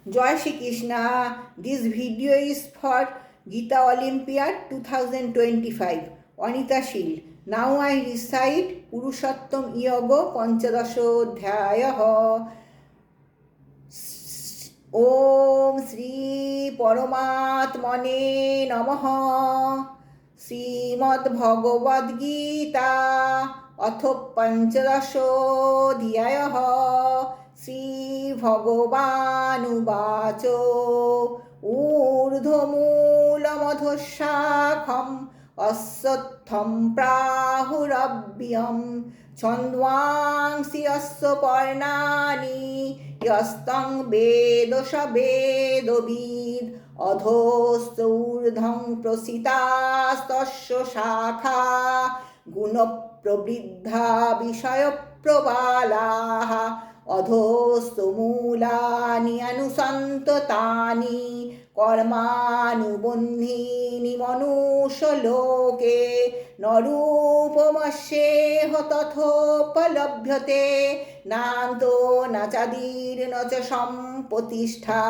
Jai Shri Krishna. This video is for Gita Olympiad 2025. Anita Shil. Now I recite Purushottam Yoga Panchadashodhyayah. Om Sri Paramatmane Namaha. Srimad Bhagavad Gita Atho Panchadashodhyayah. Shri ভগবানুবাচো ঊর্ধ্বমূলমধঃশাখম অশ্বত্থম প্রাহুরব্যম ছন্দ্বাংসি অস্য পর্ণানি যস্তং বেদ স বেদবিদ অধোস্থ ঊর্ধ্বং প্রসিতাস্তস্য শাখা গুণপ্রবৃদ্ধা বিষয়প্রবালাঃ অধোস্তু মূলানি অনুসন্ততানি কর্মানুবন্ধীনি মনুষ্যলোকে নরূপমস্যেহ তথোপলভ্যতে নান্তো ন চাদির্ন চ সম্প্রতিষ্ঠা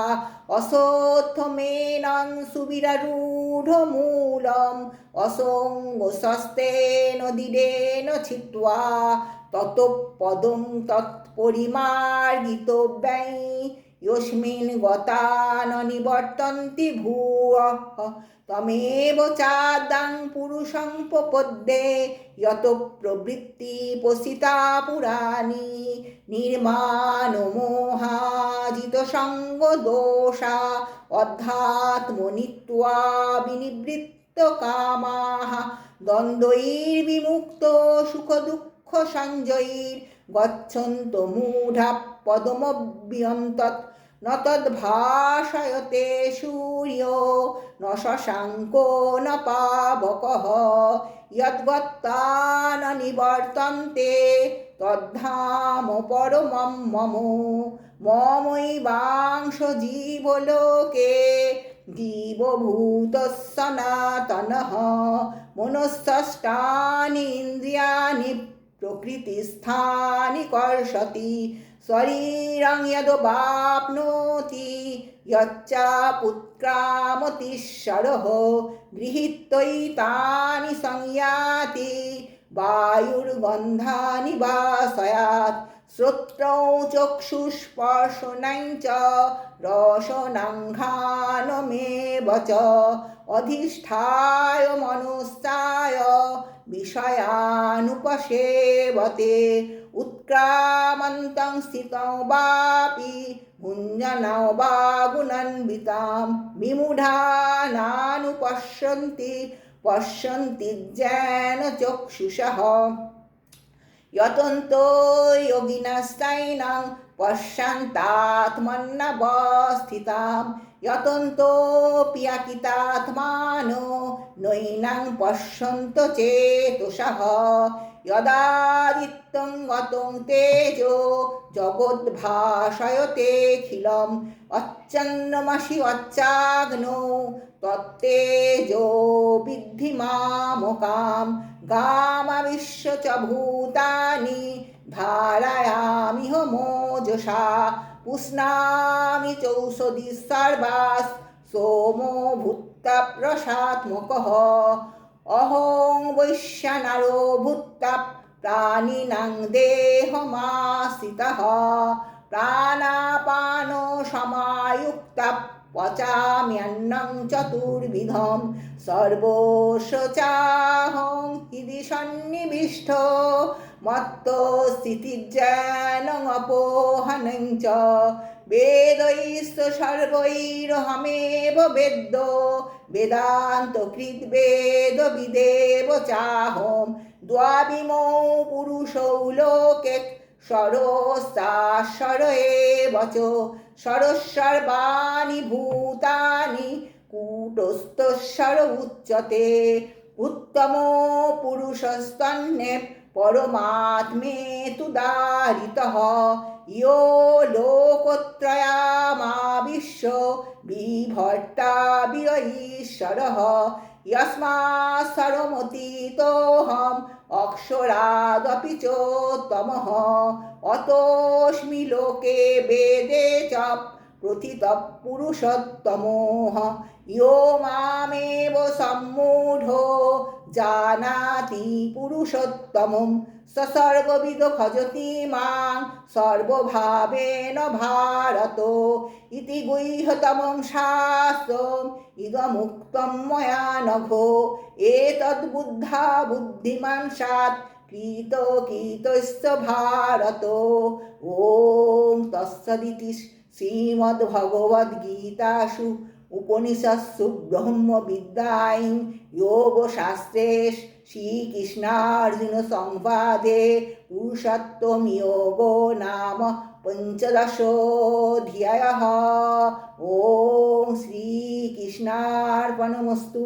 অশ্বত্থমেনং সুবিরারূঢ়মূলম অসঙ্গস্তেন দৃঢ়েন ছিত্ত্বা ততপদং তৎপরিমার্গিতব্যৈ যস্মিन् গতা ন নিবর্তন্তি ভূয়ঃ তমেব চাদ্যং পুরুষং প্রপদ্যে যত প্রবৃত্তি পোষিতা পুরাণি নির্মাণমোহাজিত সঙ্গ দোষা অধ্যাত্মনিত্বা বিনিবৃত্ত কামাঃ দ্বন্দ্বৈর্বিমুক্ত সুখ দুঃখ সঞ্জয়ীর গচ্ছন্ত মূঢ়া পদমভ্যন্তৎ ন তদ্ভাসয়তে সূর্য ন শশাঙ্কো ন পাবকঃ যদ্গত্বা ন নিবর্তন্তে তদ্ধাম পরমম মম মমৈবাংশ জীবলোকে জীবভূতঃ সনাতনঃ মনঃষষ্ঠানি ইন্দ্রিয়াণি প্রকৃতিস্থানি কর্ষতি শরীরং যদবাপ্নোতি যচ্চাপুৎক্রামতীশ্বরঃ গৃহীত্বৈতানি সংয়াতি বায়ুর্গন্ধানি বাসয়াৎ শ্রোত্রৌ চক্ষুস্পর্শনং চ রসনাঘ্রাণমেব চ অধিষ্ঠায় মনস্থায় বিষয়ানুপসেবতে উৎক্রামন্तं স্থিতং বাপি ভুঞ্জনং বা গুণান্বিতাং বিমূঢ়ানানুপশ্যন্তি পশ্যন্তি জ্ঞানচক্ষুষः যতন্তো যোগিনস্তৈनं পশ্যন্তাত্মন্যবস্থিতাং যতন্তোপি অকিতাত্মানো নৈनं পশ্যন্ত চেতসঃ যদাদিত্যং গতং তেজো জগদ্ভাসয়তেऽখিলम् অচ্ছন্নমসি অচ্চাগ্নৌ তত্তেজো বিদ্ধি মামকাম গামাবিশ্য চ ভূতানি ধারয়ামিহ মোজসা পুষ্ণামি চৌষধি সর্বাস সোমো ভূত্তাপ রসাত্মকঃ অহং বৈশ্যানারো ভূত্তাপ প্রাণিনাং দেহমাশ্রিতঃ প্রাণাপানো সমায়ুক্তাপ পচাম্যন্नं চতুর্বিধম সর্বস্ব চাহং হৃদি সন্নিবিষ্ট মত্তো স্থিতিজ্ঞানং অপোহনং চ বেदैশ্চ সর্বৈরহমেব বেদ্যো বেদান্তকৃৎ বেদবিদেব চাহম দ্বাবিমৌ পুরুষৌ লোকে ষড়শ্চাক্ষর এব চ ষড়সর্বাণি ভূতানি কূটস্থস্বর উচ্যতে উত্তমো পুরুষস্তন্যে পরমাত্মেতুদারিতঃ यो लोकोत्रयामाविश्य बिभर्ता ईश्वरः यस्मात् सर्वमतीतोऽहम् अक्षरादपि चोत्तमः अतोऽस्मि लोके वेदे च প্রথিতः পুরুষোত্তমः यो मामेव सम्मूढो जानाति पुरुषोत्तमं स सर्वविदो भजति मां सर्वभावेन भारत इति गुह्यतमं शास्त्रम् इदमुक्तं मया नघो एतद्बुद्धा बुद्धिमान् स्यात् कृतस्य भारत ॐ तत्सदिति श्रीमद्भगवद्गीतासु उपनिषत्सु ब्रह्मविद्यायां योगशास्त्रे श्रीकृष्णार्जुनसंवादे पुरुषोत्तमयोगो नाम पञ्चदशोऽध्यायः। ॐ श्रीकृष्णार्पणमस्तु।